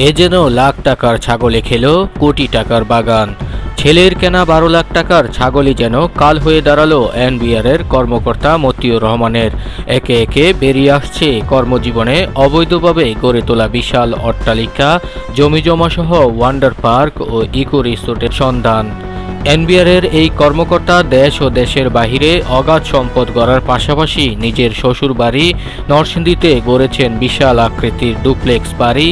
এ যেন লাখ টাকার ছাগলে খেলো কোটি টাকার বাগান। ছেলের কেনা 12 লাখ টাকার ছাগলই যেন কাল হয়ে দাঁড়ালো এনবিআরের কর্মকর্তা মতিউর রহমানের। একে একে বেরিয়ে আসছে কর্মজীবনে অবৈধভাবে গড়ে তোলা বিশাল অট্টালিকা, জমিজমাসহ ওয়ান্ডার পার্ক ও ইকো রিসোর্টের সন্ধান। এনবিআরের এই কর্মকর্তা দেশ ও দেশের বাহিরে অগাধ সম্পদ গড়ার পাশাপাশি নিজের শ্বশুর বাড়ি নরসিংদীতে গড়েছেন বিশাল আকৃতির ডুপ্লেক্স বাড়ি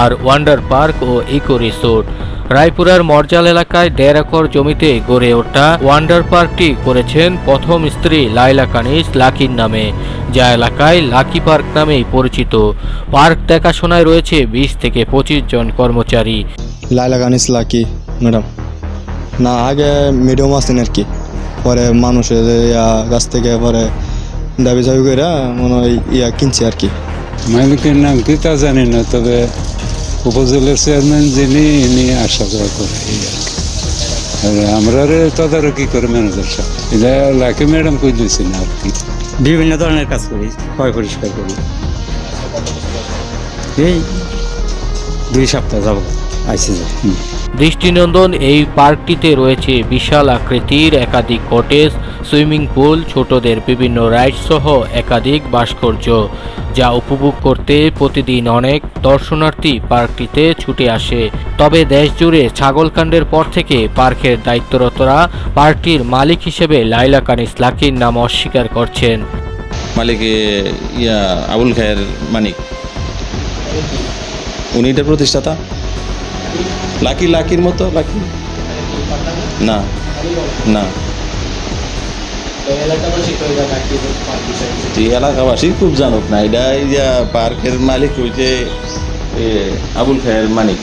আর ওয়ান্ডার পার্ক ও ইকো রিসোর্ট। রায়পুরার মরজাল এলাকায় 1.5 একর জমিতে গড়ে ওঠা ওয়ান্ডার পার্কটি করেছেন প্রথম স্ত্রী লাইলা কানিজ লাকির নামে, যা এলাকায় লাকি পার্ক নামেই পরিচিত। পার্ক দেখাশোনায় রয়েছে 20 থেকে 25 জন কর্মচারী। লাইলা কানিজ লাকি ম্যাডাম না, আগে মিডিয়াম আসতেন আর কি, পরে মানুষের কাছ থেকে পরে দাবি দাবি করে মনে হয় কিনছে আর কি। মালিকের নাম কি তা জানি না, তবে উপজেলার চেয়ারম্যান যিনি ইনি আসা যাওয়া করে আমরা তদারকি করে ম্যানেজার সাহেব, এটা লাকি ম্যাডাম কই দিয়েছি না আর কি। বিভিন্ন ধরনের কাজ করি, ক্ষয় পরিষ্কার করি। এই 2 সপ্তাহ যাব আইসি। দৃষ্টিনন্দন এই পার্কটিতে রয়েছে বিশাল আকৃতির একাধিক কটেজ, সুইমিং পুল, ছোটদের বিভিন্ন রাইড সহ একাধিক ভাস্কর্য, যা উপভোগ করতে প্রতিদিন অনেক দর্শনার্থী পার্কটিতে ছুটে আসে। তবে দেশ জুড়ে ছাগলকাণ্ডের পর থেকে পার্কের দায়িত্বরতরা পার্কটির মালিক হিসেবে লাইলা কানিজ লাকির নাম অস্বীকার করছেন। মালিক আবুল খায়ের মানিক, উনি এটার প্রতিষ্ঠাতা। লাকির মতো লাকি না না, এলাকাবাসী খুব জানুক না, এটা পার্কের মালিক হয়েছে আবুল খায়ের মানিক।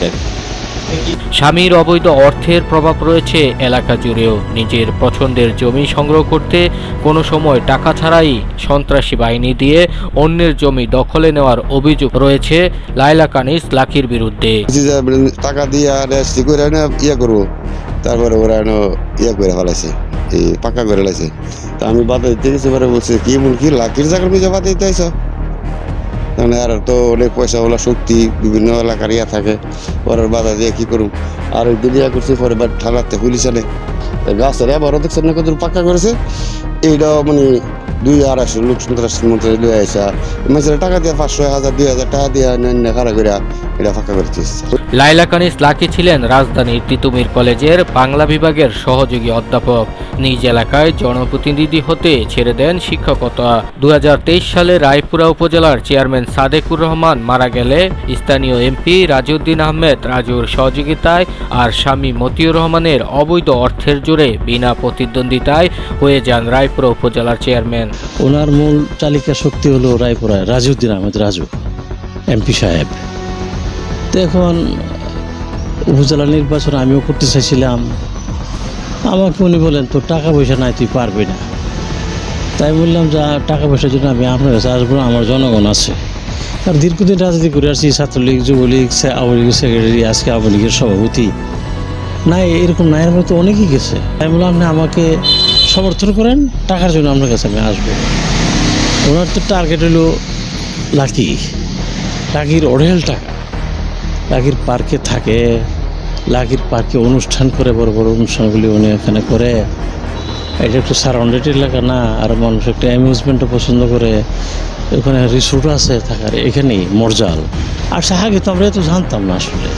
স্বামীর অবৈধ অর্থের প্রভাব রয়েছে এলাকা জুড়েও। নিজের পছন্দের জমি সংগ্রহ করতে কোনো সময় টাকা ছাড়াই সন্ত্রাসী বাহিনী দিয়ে অন্যের জমি দখলে নেওয়ার অভিযোগ রয়েছে লাইলা কানিজ লাকির বিরুদ্ধে। টাকা দিয়ে করবো, তারপরে ওরা করে ফেলাইছে, পাকা করে ফেলাইছে। তা আমি বাধা দিতে গেছি, বলছে কি লাকির জায়গার মধ্যে বাধা দিতে হয়েছ, আর তো অনেক পয়সা ওলা শক্তি বিভিন্ন এলাকার থাকে, ওর বাধা দিয়ে কি করুম। আর ওই দুনিয়া করছে পরে ঠান্ডাতে পুলিশ আনে গাছের এবারও দেখছেন না কত পাক্কা করেছে। এইটা মানে 200-250 লোক সন্ত্রাসের মধ্যে লয়ে আসা মানুষের টাকা দিয়ে 500, 1000, 2000 টাকা দিয়ে খারাপ করে এটা ফাঁকা করতে। লাইলা কানিজ লাকি ছিলেন রাজধানীর তিতুমির কলেজের বাংলা বিভাগের সহযোগী অধ্যাপক। নিজ এলাকায় জনপ্রতিনিধি হতে ছেড়ে দেন শিক্ষকতা। 2023 সালে রায়পুরা উপজেলার চেয়ারম্যান সাদেকুর রহমান মারা গেলে স্থানীয় এমপি রাজিউদ্দিন আহমেদ রাজুর সহযোগিতায় আর স্বামী মতিউর রহমানের অবৈধ অর্থের জোরে বিনা প্রতিদ্বন্দ্বিতায় হয়ে যান রায়পুরা উপজেলার চেয়ারম্যান। ওনার মূল চালিকা শক্তি হলো রায়পুরায় রাজিউদ্দিন আহমেদ রাজু এমপি সাহেব। তো এখন উপজেলা নির্বাচন আমিও করতে চাইছিলাম, আমাকে উনি বলেন তোর টাকা পয়সা নাই, তুই পারবি না। তাই বললাম যা টাকা পয়সার জন্য আমি আপনার কাছে আসবো, আমার জনগণ আছে। আর দীর্ঘদিন রাজনীতি করে আসছি, ছাত্রলীগ, যুবলীগ, আওয়ামী লীগের সেক্রেটারি, আজকে আওয়ামী লীগের সভাপতি। না এরকম না, এর মতো অনেকেই গেছে। তাই বললাম আপনি আমাকে সমর্থন করেন, টাকার জন্য আপনার কাছে আমি আসবো। ওনার তো টার্গেট হলো লাকির অঢেল টাকা। লাকির পার্কে থাকে, লাকির পার্কে অনুষ্ঠান করে, বড় বড় অনুষ্ঠানগুলি উনি এখানে করে। এটা একটু সারাউন্ডেড এলাকা না, আর মানুষ একটা অ্যামিউজমেন্টও পছন্দ করে। ওখানে রিসোর্ট আছে থাকার, এখানেই মরজাল। আর আগে তো আমরা এত জানতাম না আসলে।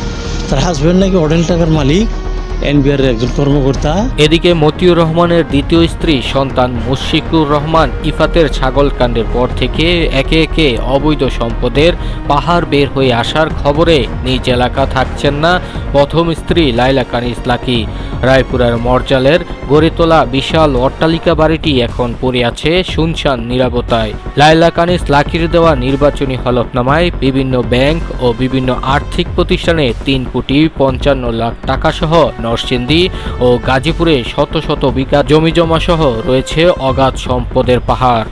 তার হাজব্যান্ড নাকি অঢেল টাকার মালিক, এনবিআর একজন কর্মকর্তা। এদিকে মতিউর রহমানের দ্বিতীয় স্ত্রী সন্তান মুশফিকুর রহমান ইফাতের ছাগল কাণ্ডের পর থেকে একে একে অবৈধ সম্পদের পাহাড় বের হয়ে আসার খবরে নিজ এলাকা থাকছেন না প্রথম স্ত্রী লাইলা কানিজ লাকি। রায়পুরার মরজালের গড়ে তোলা বিশাল অট্টালিকা বাড়িটি এখন পড়ে আছে শুনশান নীরবতায়। লাইলা কানিজ লাকির দেওয়া নির্বাচনী হলফনামায় বিভিন্ন ব্যাংক ও বিভিন্ন আর্থিক প্রতিষ্ঠানে 3,55 লাখ টাকা সহ নরসিংদী ও গাজীপুরে শত শত বিঘা জমিজমা সহ রয়েছে অগাধ সম্পদের পাহাড়।